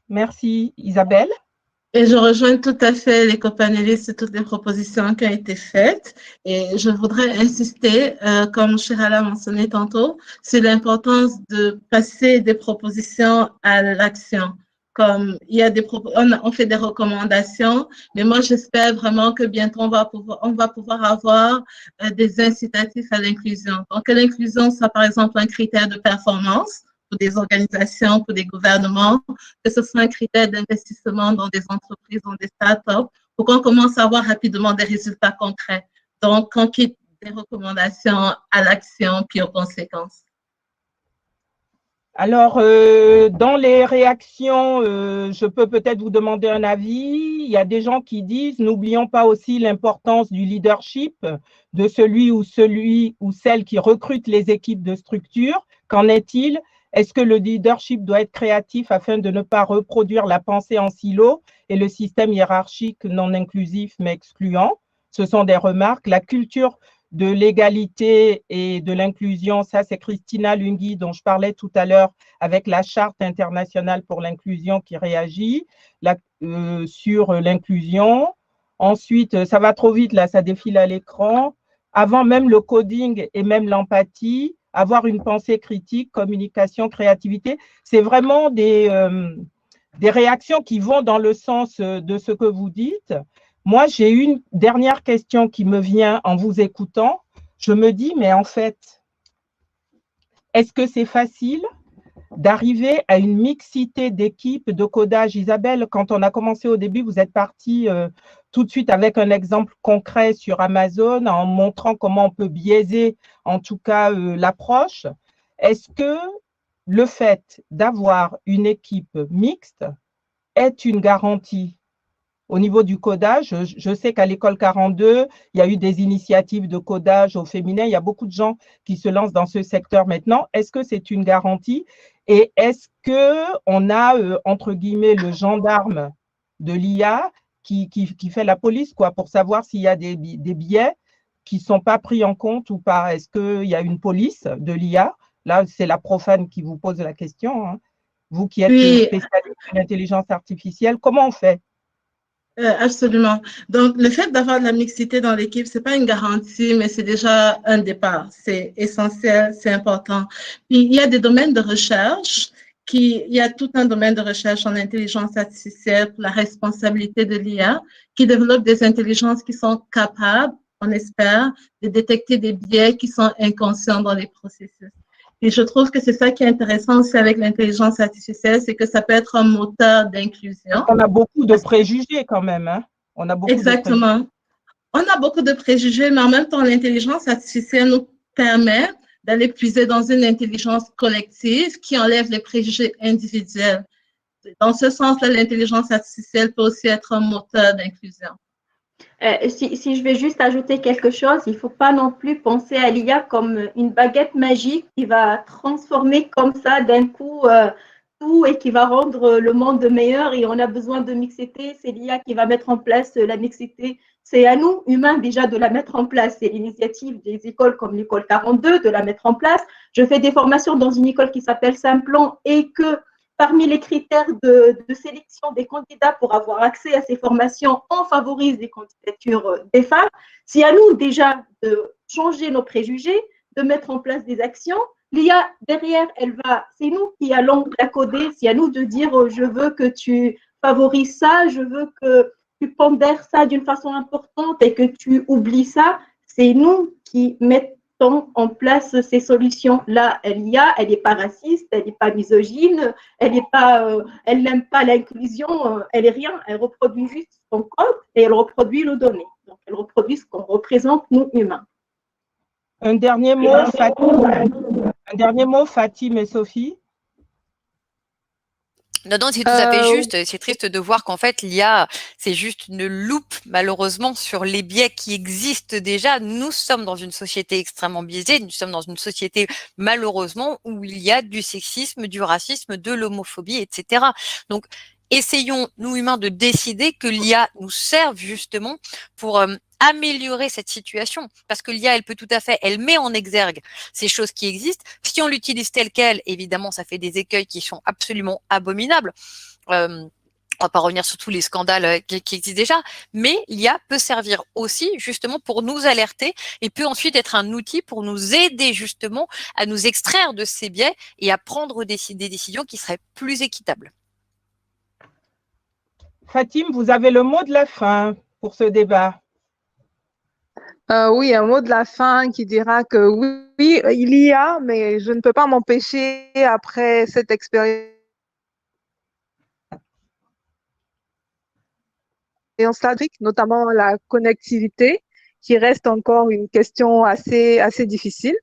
Merci. Isabelle? Et je rejoins tout à fait les copanélistes sur toutes les propositions qui ont été faites. Et je voudrais insister, comme Chira l'a mentionné tantôt, sur l'importance de passer des propositions à l'action. Comme il y a on fait des recommandations, mais moi j'espère vraiment que bientôt on va pouvoir avoir des incitatifs à l'inclusion. Donc que l'inclusion soit par exemple un critère de performance pour des organisations, pour des gouvernements, que ce soit un critère d'investissement dans des entreprises, dans des startups, pour qu'on commence à avoir rapidement des résultats concrets. Donc, qu'on quitte des recommandations à l'action puis aux conséquences. Alors, dans les réactions, je peux peut-être vous demander un avis. Il y a des gens qui disent, n'oublions pas aussi l'importance du leadership, de celui ou celle qui recrute les équipes de structure. Qu'en est-il? Est-ce que le leadership doit être créatif afin de ne pas reproduire la pensée en silo et le système hiérarchique non inclusif mais excluant? Ce sont des remarques. La culture de l'égalité et de l'inclusion, ça c'est Christina Lunghi dont je parlais tout à l'heure avec la Charte internationale pour l'inclusion qui réagit sur l'inclusion. Ensuite, ça va trop vite là, ça défile à l'écran. Avant même le coding et même l'empathie, avoir une pensée critique, communication, créativité, c'est vraiment des réactions qui vont dans le sens de ce que vous dites. Moi, j'ai une dernière question qui me vient en vous écoutant. Je me dis, mais en fait, est-ce que c'est facile d'arriver à une mixité d'équipes de codage? Isabelle, quand on a commencé au début, vous êtes partie tout de suite avec un exemple concret sur Amazon en montrant comment on peut biaiser en tout cas l'approche. Est-ce que le fait d'avoir une équipe mixte est une garantie? Au niveau du codage, je sais qu'à l'école 42, il y a eu des initiatives de codage au féminin. Il y a beaucoup de gens qui se lancent dans ce secteur maintenant. Est-ce que c'est une garantie? Et est-ce qu'on a, entre guillemets, le gendarme de l'IA qui fait la police, quoi, pour savoir s'il y a des biais qui ne sont pas pris en compte ou pas? Est-ce qu'il y a une police de l'IA? Là, c'est la profane qui vous pose la question, hein. Vous qui êtes spécialiste de l'intelligence artificielle, comment on fait? Absolument. Donc, le fait d'avoir de la mixité dans l'équipe, c'est pas une garantie, mais c'est déjà un départ. C'est essentiel, c'est important. Puis, il y a des domaines de recherche il y a tout un domaine de recherche en intelligence artificielle pour la responsabilité de l'IA qui développe des intelligences qui sont capables, on espère, de détecter des biais qui sont inconscients dans les processus. Et je trouve que c'est ça qui est intéressant aussi avec l'intelligence artificielle, c'est que ça peut être un moteur d'inclusion. On a beaucoup de préjugés quand même, hein? On a beaucoup Exactement. On a beaucoup de préjugés, mais en même temps, l'intelligence artificielle nous permet d'aller puiser dans une intelligence collective qui enlève les préjugés individuels. Dans ce sens-là, l'intelligence artificielle peut aussi être un moteur d'inclusion. Si je vais juste ajouter quelque chose, il ne faut pas non plus penser à l'IA comme une baguette magique qui va transformer comme ça d'un coup tout et qui va rendre le monde meilleur et on a besoin de mixité. C'est l'IA qui va mettre en place la mixité. C'est à nous, humains, déjà de la mettre en place. C'est l'initiative des écoles comme l'école 42 de la mettre en place. Je fais des formations dans une école qui s'appelle Simplon et que parmi les critères de sélection des candidats pour avoir accès à ces formations, on favorise les candidatures des femmes. C'est à nous déjà de changer nos préjugés, de mettre en place des actions. L'IA, derrière, c'est nous qui allons la coder. C'est à nous de dire, je veux que tu favorises ça, je veux que tu pondères ça d'une façon importante et que tu oublies ça. C'est nous qui mettons en place ces solutions-là. L'IA, elle n'est pas raciste, elle n'est pas misogyne, elle n'aime pas l'inclusion, elle n'est rien. Elle reproduit juste son code et elle reproduit le données. Donc, elle reproduit ce qu'on représente, nous, humains. Un dernier mot, Fatim et Sophie. Non, c'est tout à fait juste. C'est triste de voir qu'en fait, l'IA, c'est juste une loupe, malheureusement, sur les biais qui existent déjà. Nous sommes dans une société extrêmement biaisée. Nous sommes dans une société, malheureusement, où il y a du sexisme, du racisme, de l'homophobie, etc. Donc, essayons, nous humains, de décider que l'IA nous serve justement pour améliorer cette situation. Parce que l'IA, elle met en exergue ces choses qui existent. Si on l'utilise telle qu'elle, évidemment, ça fait des écueils qui sont absolument abominables. On va pas revenir sur tous les scandales qui existent déjà, mais l'IA peut servir aussi justement pour nous alerter et peut ensuite être un outil pour nous aider justement à nous extraire de ces biais et à prendre des décisions qui seraient plus équitables. Fatim, vous avez le mot de la fin pour ce débat. Oui, un mot de la fin qui dira que oui, il y a, mais je ne peux pas m'empêcher après cette expérience notamment la connectivité, qui reste encore une question assez difficile.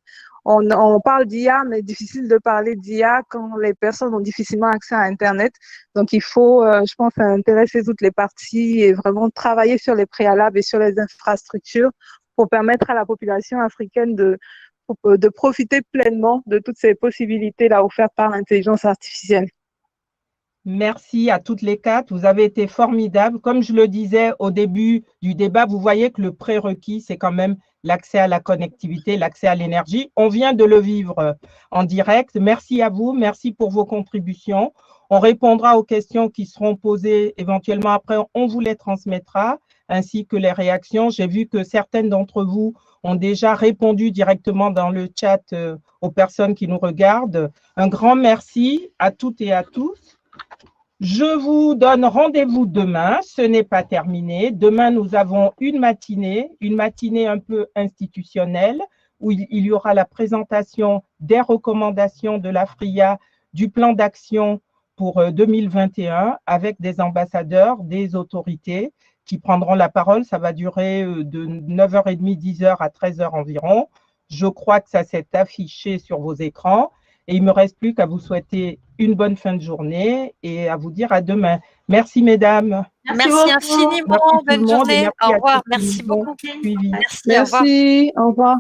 On parle d'IA, mais difficile de parler d'IA quand les personnes ont difficilement accès à Internet. Donc, il faut, je pense, intéresser toutes les parties et vraiment travailler sur les préalables et sur les infrastructures pour permettre à la population africaine de profiter pleinement de toutes ces possibilités-là offertes par l'intelligence artificielle. Merci à toutes les quatre. Vous avez été formidables. Comme je le disais au début du débat, vous voyez que le prérequis, c'est quand même l'accès à la connectivité, l'accès à l'énergie. On vient de le vivre en direct. Merci à vous. Merci pour vos contributions. On répondra aux questions qui seront posées éventuellement après. On vous les transmettra, ainsi que les réactions. J'ai vu que certaines d'entre vous ont déjà répondu directement dans le chat aux personnes qui nous regardent. Un grand merci à toutes et à tous. Je vous donne rendez-vous demain, ce n'est pas terminé. Demain, nous avons une matinée un peu institutionnelle où il y aura la présentation des recommandations de l'AFRIA du plan d'action pour 2021 avec des ambassadeurs, des autorités qui prendront la parole. Ça va durer de 9h30, 10h à 13h environ. Je crois que ça s'est affiché sur vos écrans. Et il ne me reste plus qu'à vous souhaiter une bonne fin de journée et à vous dire à demain. Merci, mesdames. Merci infiniment. Bonne journée. Au revoir. Merci beaucoup. Merci. Au revoir.